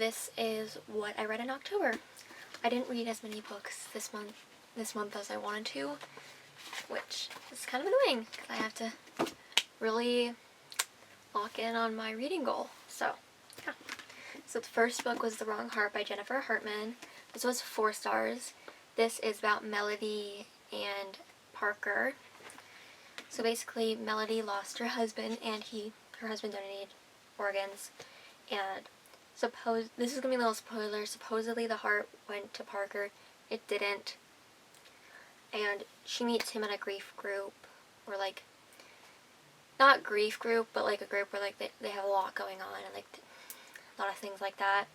this is what I read in October. I didn't read as many books this month as I wanted to, which is kind of annoying because I have to really lock in on my reading goal. So, yeah. So the first book was The Wrong Heart by Jennifer Hartman. This was 4 stars. This is about Melody and Parker. So basically, Melody lost her husband, and her husband donated organs. And this is gonna be a little spoiler. Supposedly, the heart went to Parker. It didn't. And she meets him at a grief group, or like, not grief group, but like a group where like they have a lot going on and like a lot of things like that.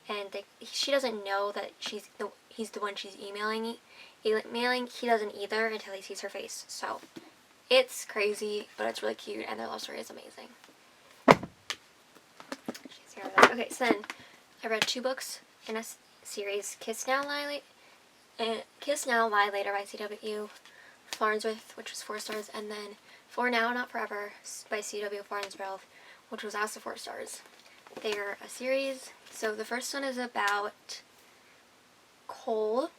And she doesn't know that he's the one she's emailing. He doesn't either until he sees her face. So it's crazy, but it's really cute, and their love story is amazing. Okay, so then I read 2 books in a series: Kiss Now, Lie Later by C.W. Farnsworth, which was 4 stars, and then For Now, Not Forever by C.W. Farnsworth, which was also 4 stars. They are a series. So the first one is about Cole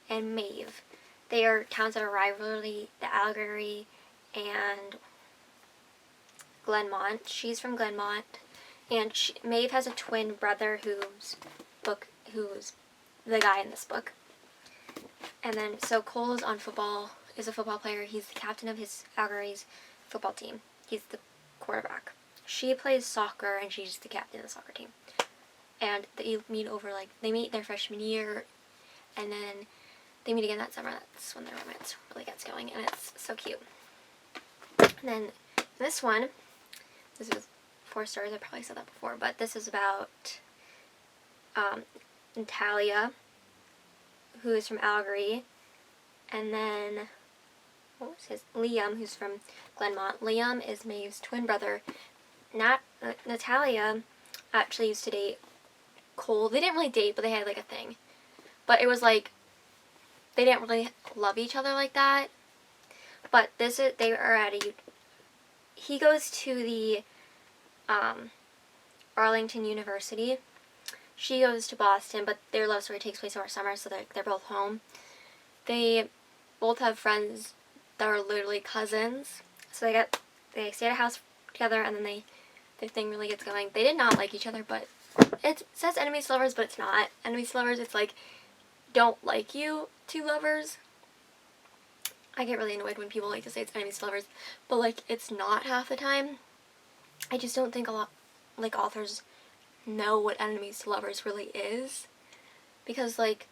and Maeve. They are towns that are rivalry, the Allegheny and Glenmont. She's from Glenmont, and Maeve has a twin brother who's the guy in this book. And then, so Cole is a football player. He's the captain of his Alleghany's football team. He's the quarterback. She plays soccer, and she's the captain of the soccer team. And they meet their freshman year, and then they meet again that summer. That's when their romance really gets going, and it's so cute. And then this is 4 stars. I probably said that before, but this is about Natalia, who is from Allegheny, and then Liam, who's from Glenmont. Liam is Maeve's twin brother. Natalia actually used to date Cole. They didn't really date, but they had like a thing. But it was like they didn't really love each other like that. But they are at he goes to the Arlington University. She goes to Boston, but their love story takes place over summer, so they're both home. They both have friends that are literally cousins. So they stay at a house together, and then their thing really gets going. They did not like each other, but it says enemies to lovers, but it's not enemies to lovers. It's like, don't like you to lovers. I get really annoyed when people like to say it's enemies to lovers, but like it's not half the time. I just don't think a lot like authors know what enemies to lovers really is, because like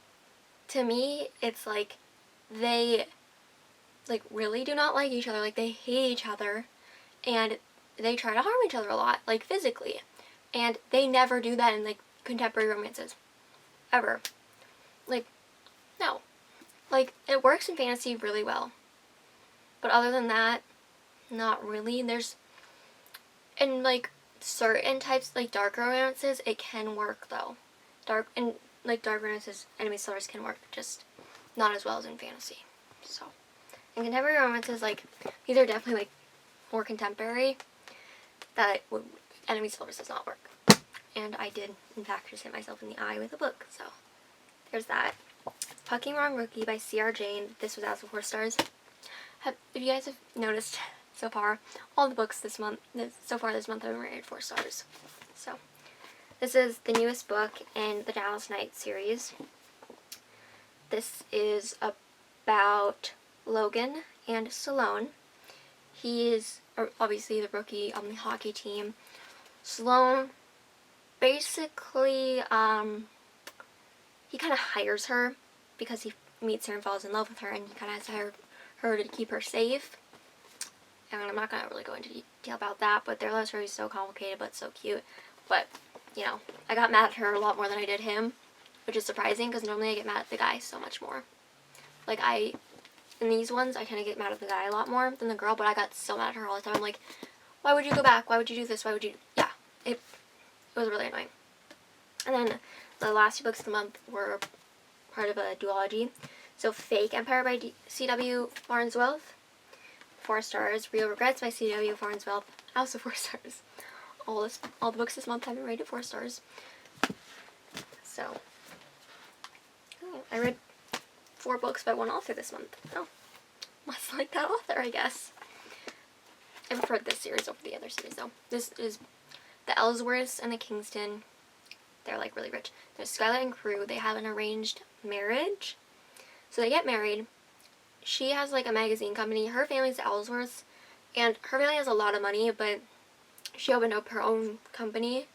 to me it's like they like really do not like each other, like they hate each other, and they try to harm each other a lot, like physically, and they never do that in like contemporary romances ever. Like, no, like it works in fantasy really well, but other than that, not really. In like certain types, like dark romances, it can work though. Dark romances, enemies to lovers can work, just not as well as in fantasy. So in contemporary romances, like these are definitely like more contemporary, that enemies to lovers does not work. And I did in fact just hit myself in the eye with a book, so there's that. Fucking Wrong Rookie by C.R. Jane. This was also 4 stars. If you guys have noticed so far, all the books this month have been rated 4 stars. So this is the newest book in the Dallas Night series. This is about Logan and Sloane. He is obviously the rookie on the hockey team. Sloane basically, he kind of hires her because he meets her and falls in love with her, and he kind of has to hire her to keep her safe. And I'm not going to really go into detail about that, but their love story is so complicated but so cute. But, you know, I got mad at her a lot more than I did him, which is surprising because normally I get mad at the guy so much more. Like, in these ones, I kind of get mad at the guy a lot more than the girl, but I got so mad at her all the time. I'm like, why would you go back? Why would you do this? Why would you... Yeah, it was really annoying. And then the last 2 books of the month were part of a duology. So Fake Empire by C.W. Farnsworth, 4 stars. Real Regrets by C.W. Farnsworth, also 4 stars. All the books this month have been rated 4 stars. So, oh, I read 4 books by one author this month. Oh, must like that author, I guess. I preferred this series over the other series, though. This is the Ellsworths and the Kingston. They're like really rich. There's Skylar and Crew. They have an arranged marriage. So they get married. She has like a magazine company. Her family's the Ellsworths. And her family has a lot of money, but she opened up her own company.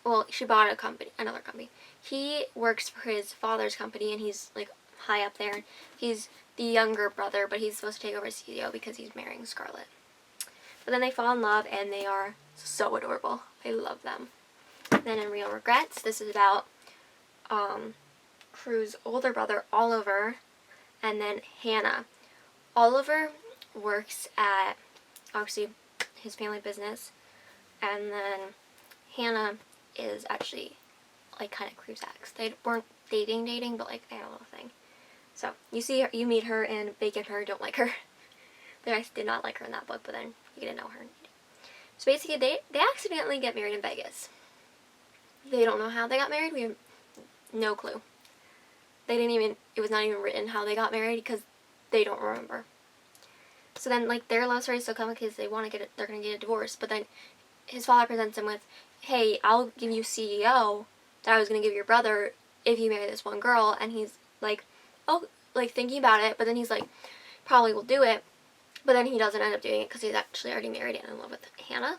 Well, she bought a company, another company. He works for his father's company, and he's like high up there. He's the younger brother, but he's supposed to take over as CEO because he's marrying Scarlett. But then they fall in love, and they are so adorable. I love them. Then in Real Regrets, this is about Crew's older brother, Oliver, and then Hannah. Oliver works at, obviously, his family business, and then Hannah is actually, like, kind of Crew's ex. They weren't dating, but, like, they had a little thing. So, you meet her in Bacon Her, Don't Like Her. I did not like her in that book, but then you get to know her. So basically, they accidentally get married in Vegas. They don't know how they got married. We have no clue. It was not even written how they got married because they don't remember. So then, like, their love story is so complicated because they're going to get a divorce. But then his father presents him with, hey, I'll give you CEO that I was going to give your brother if you marry this one girl. And he's like, oh, like, thinking about it. But then he's like, probably will do it. But then he doesn't end up doing it because he's actually already married and in love with Hannah.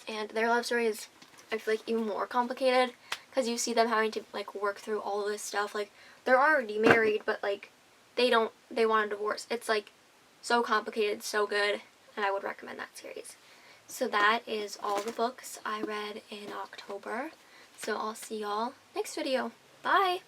And their love story is, I feel like, even more complicated because you see them having to, like, work through all this stuff. Like, they're already married, but, like, they want a divorce. It's, like, so complicated, so good, and I would recommend that series. So that is all the books I read in October. So I'll see y'all next video. Bye!